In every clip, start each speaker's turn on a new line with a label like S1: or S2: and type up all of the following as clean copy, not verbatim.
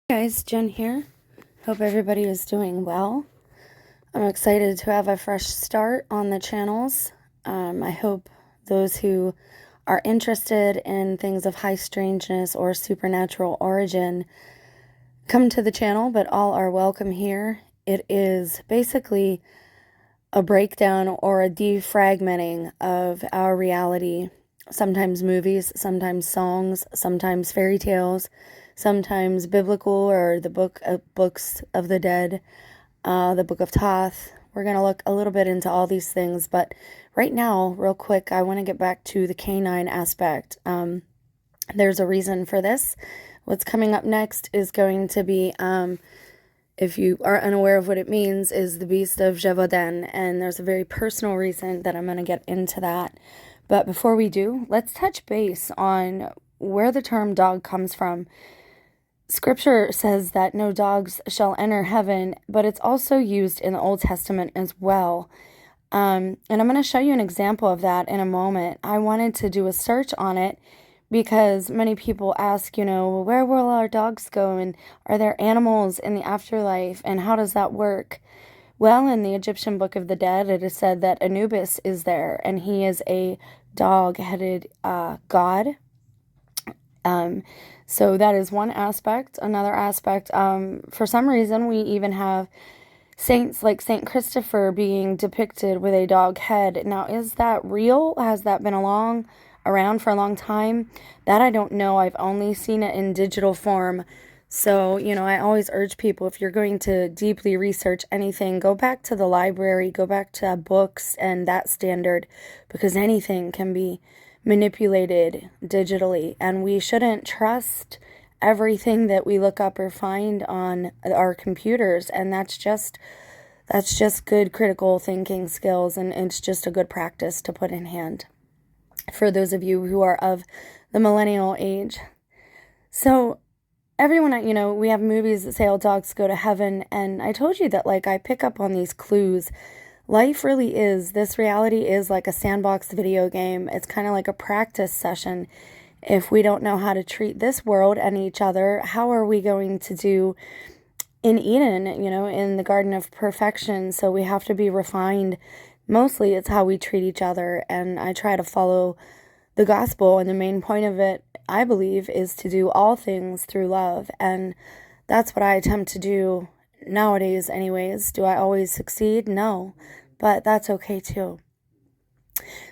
S1: Hey guys, Jen here. Hope everybody is doing well. I'm excited to have a fresh start on the channels. I hope those who are interested in things of high strangeness or supernatural origin come to the channel, but all are welcome here. It is basically a breakdown or a defragmenting of our reality. Sometimes movies, sometimes songs, sometimes fairy tales, sometimes biblical or the books of the dead, the book of Thoth. We're going to look a little bit into all these things, but right now, real quick, I want to get back to the canine aspect. There's a reason for this. What's coming up next is going to be, if you are unaware of what it means, is the beast of Gévaudan, and there's a very personal reason that I'm going to get into that. But before we do, let's touch base on where the term dog comes from. Scripture says that no dogs shall enter heaven, but it's also used in the Old Testament as well. And I'm going to show you an example of that in a moment. I wanted to do a search on it because many people ask, where will our dogs go? And are there animals in the afterlife? And how does that work? Well, in the Egyptian Book of the Dead, it is said that Anubis is there, and he is a dog-headed god. So that is one aspect. Another aspect, for some reason, we even have saints like Saint Christopher being depicted with a dog head. Now, is that real? Has that been around for a long time? That I don't know. I've only seen it in digital form. So, I always urge people, if you're going to deeply research anything, go back to the library, go back to books and that standard, because anything can be manipulated digitally, and we shouldn't trust everything that we look up or find on our computers. And that's just good critical thinking skills, and it's just a good practice to put in hand for those of you who are of the millennial age. So everyone, we have movies that say all dogs go to heaven, and I told you that, I pick up on these clues. Life really is, this reality is like a sandbox video game. It's kind of like a practice session. If we don't know how to treat this world and each other, how are we going to do in Eden, in the Garden of Perfection? So we have to be refined. Mostly it's how we treat each other, and I try to follow the gospel, and the main point of it, I believe, is to do all things through love, and that's what I attempt to do nowadays anyways. Do I always succeed? No, but that's okay too.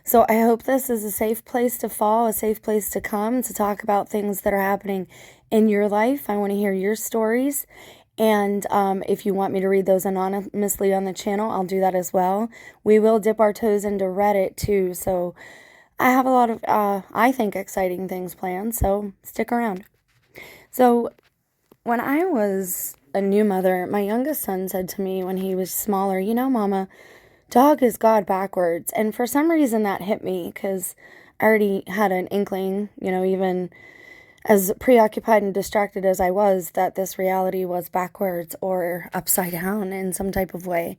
S1: So I hope this is a safe place to fall, a safe place to come to talk about things that are happening in your life. I want to hear your stories, and if you want me to read those anonymously on the channel, I'll do that as well. We will dip our toes into Reddit too, so I have a lot of, I think, exciting things planned, so stick around. So when I was a new mother, my youngest son said to me when he was smaller, Mama, dog is God backwards. And for some reason that hit me, because I already had an inkling, even as preoccupied and distracted as I was, that this reality was backwards or upside down in some type of way.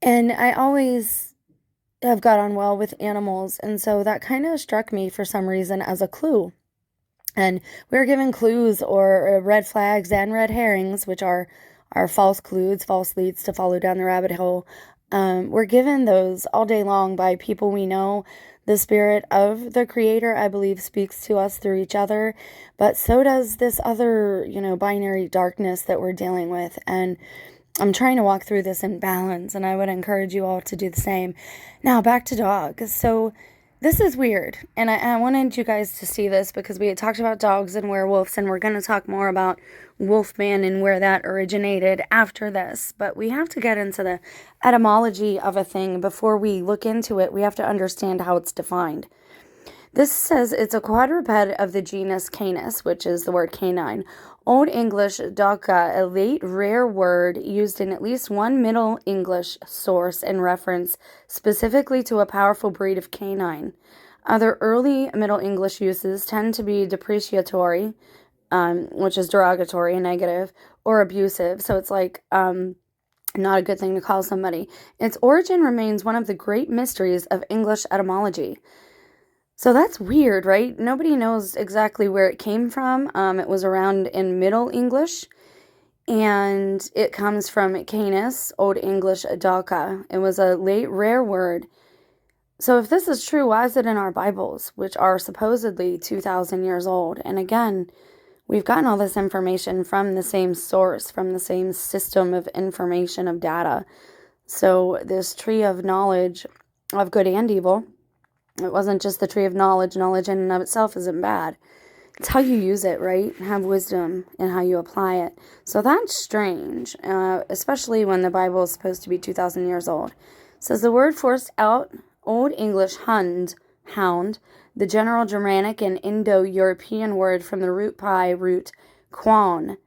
S1: And I always have got on well with animals, and so that kind of struck me for some reason as a clue. And we were given clues or red flags and red herrings, which are false clues, false leads to follow down the rabbit hole. We're given those all day long by people we know. The spirit of the Creator, I believe, speaks to us through each other, but so does this other, binary darkness that we're dealing with. And I'm trying to walk through this in balance, and I would encourage you all to do the same. Now, back to dogs. So this is weird, and I wanted you guys to see this because we had talked about dogs and werewolves, and we're going to talk more about Wolfman and where that originated after this. But we have to get into the etymology of a thing. Before we look into it, we have to understand how it's defined. This says it's a quadruped of the genus Canis, which is the word canine. Old English dogga, a late rare word used in at least one Middle English source in reference specifically to a powerful breed of canine. Other early Middle English uses tend to be depreciatory, which is derogatory and negative, or abusive. So it's not a good thing to call somebody. Its origin remains one of the great mysteries of English etymology. So that's weird, right? Nobody knows exactly where it came from. It was around in Middle English, and it comes from Canis, Old English "doka." It was a late rare word. So if this is true, why is it in our Bibles, which are supposedly 2,000 years old? And again, we've gotten all this information from the same source, from the same system of information, of data. So this tree of knowledge of good and evil, it wasn't just the tree of knowledge. Knowledge in and of itself isn't bad. It's how you use it, right? Have wisdom in how you apply it. So that's strange, especially when the Bible is supposed to be 2,000 years old. It says the word forced out Old English hound, the general Germanic and Indo-European word from the root pi root quan,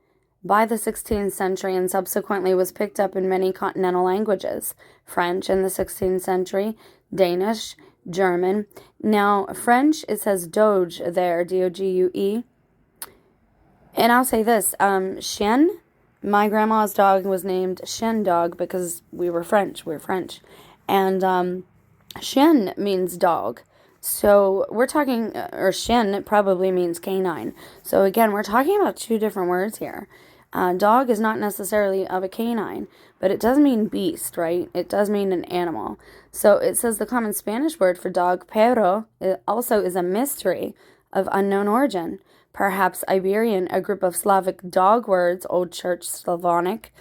S1: by the 16th century and subsequently was picked up in many continental languages. French in the 16th century, Danish, German. Now, French, it says doge there, D-O-G-U-E. And I'll say this, chien, my grandma's dog was named Chien Dog because we were French. And chien means dog. So we're talking, or chien probably means canine. So again, we're talking about two different words here. Dog is not necessarily of a canine, but it does mean beast, right? It does mean an animal. So it says the common Spanish word for dog, perro, it also is a mystery of unknown origin. Perhaps Iberian, a group of Slavic dog words, Old Church Slavonic,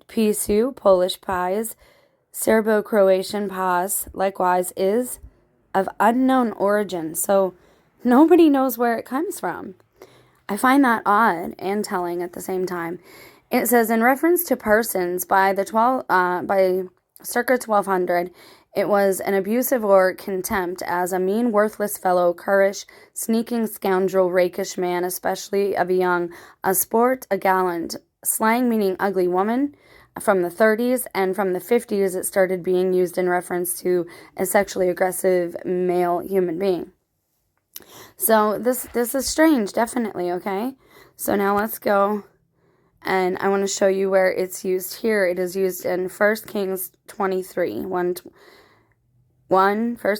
S1: pisu, Polish pies, Serbo-Croatian pas, likewise, is of unknown origin. So nobody knows where it comes from. I find that odd and telling at the same time. It says in reference to persons by circa 1200, it was an abusive or contempt as a mean, worthless fellow, currish, sneaking scoundrel, rakish man, especially of a young, a sport, a gallant, slang meaning ugly woman. From the 30s and from the 50s, it started being used in reference to a sexually aggressive male human being. So this is strange, definitely, okay? So now let's go, and I want to show you where it's used here. It is used in 1 Kings 23, 1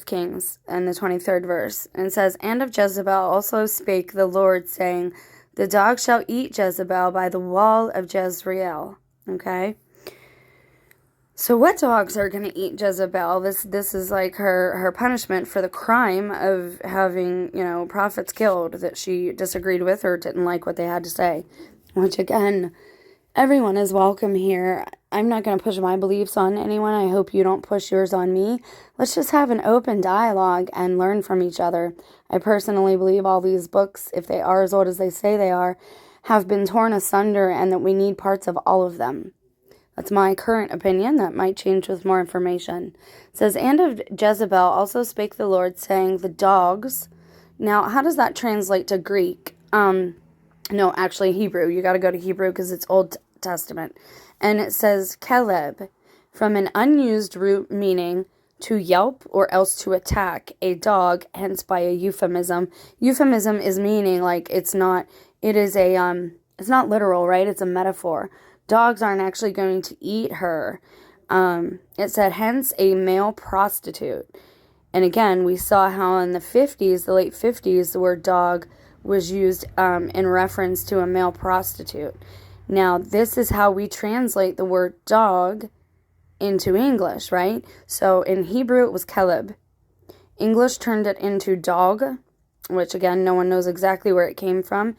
S1: Kings, and the 23rd verse. And it says, and of Jezebel also spake the Lord, saying, the dog shall eat Jezebel by the wall of Jezreel. Okay? So what dogs are going to eat Jezebel? This is like her punishment for the crime of having, prophets killed that she disagreed with or didn't like what they had to say. Which, again, everyone is welcome here. I'm not going to push my beliefs on anyone. I hope you don't push yours on me. Let's just have an open dialogue and learn from each other. I personally believe all these books, if they are as old as they say they are, have been torn asunder and that we need parts of all of them. That's my current opinion. That might change with more information. It says, and of Jezebel also spake the Lord, saying, the dogs. Now, how does that translate to Greek? No, actually Hebrew. You got to go to Hebrew because it's Old Testament. And it says, Caleb, from an unused root meaning to yelp or else to attack a dog, hence by a euphemism. Euphemism is meaning like it's not literal, right? It's a metaphor. Dogs aren't actually going to eat her. It said, hence a male prostitute. And again, we saw how in the 50s, the late 50s, the word dog was used in reference to a male prostitute. Now, this is how we translate the word dog into English, right? So in Hebrew, it was Caleb. English turned it into dog, which again, no one knows exactly where it came from,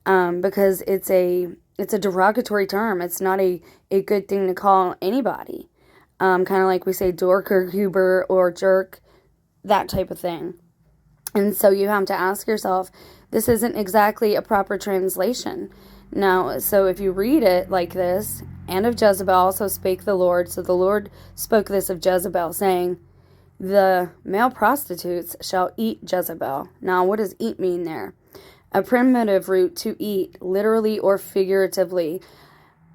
S1: because it's a derogatory term. It's not a good thing to call anybody. Kind of like we say dork or goober or jerk, that type of thing. And so you have to ask yourself, this isn't exactly a proper translation. Now, so if you read it like this, and of Jezebel also spake the Lord. So the Lord spoke this of Jezebel, saying, the male prostitutes shall eat Jezebel. Now, what does eat mean there? A primitive root to eat, literally or figuratively,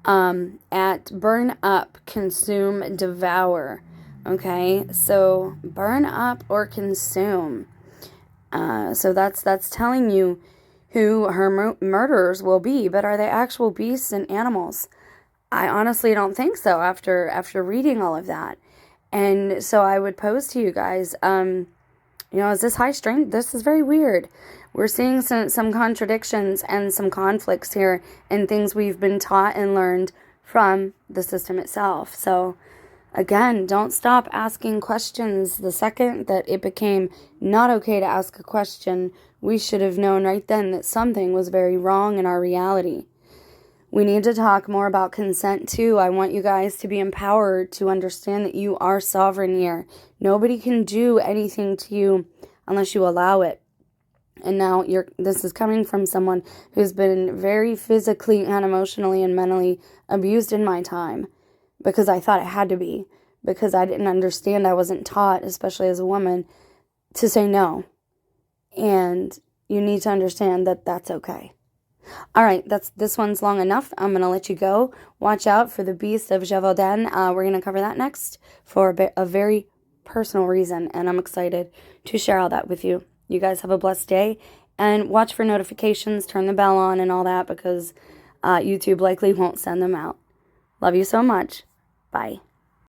S1: at burn up, consume, devour. Okay, so burn up or consume. So that's telling you who her murderers will be, but are they actual beasts and animals? I honestly don't think so after reading all of that. And so I would pose to you guys, Is this high strength? This is very weird. We're seeing some contradictions and some conflicts here in things we've been taught and learned from the system itself. So again, don't stop asking questions. The second that it became not okay to ask a question, we should have known right then that something was very wrong in our reality. We need to talk more about consent too. I want you guys to be empowered to understand that you are sovereign here. Nobody can do anything to you unless you allow it. And now this is coming from someone who's been very physically and emotionally and mentally abused in my time, because I thought it had to be, because I didn't understand. I wasn't taught, especially as a woman, to say no. And you need to understand that that's okay. All right, this one's long enough. I'm going to let you go. Watch out for the Beast of Gévaudan. We're going to cover that next for a very personal reason, and I'm excited to share all that with you. You guys have a blessed day, and watch for notifications, turn the bell on and all that, because YouTube likely won't send them out. Love you so much. Bye.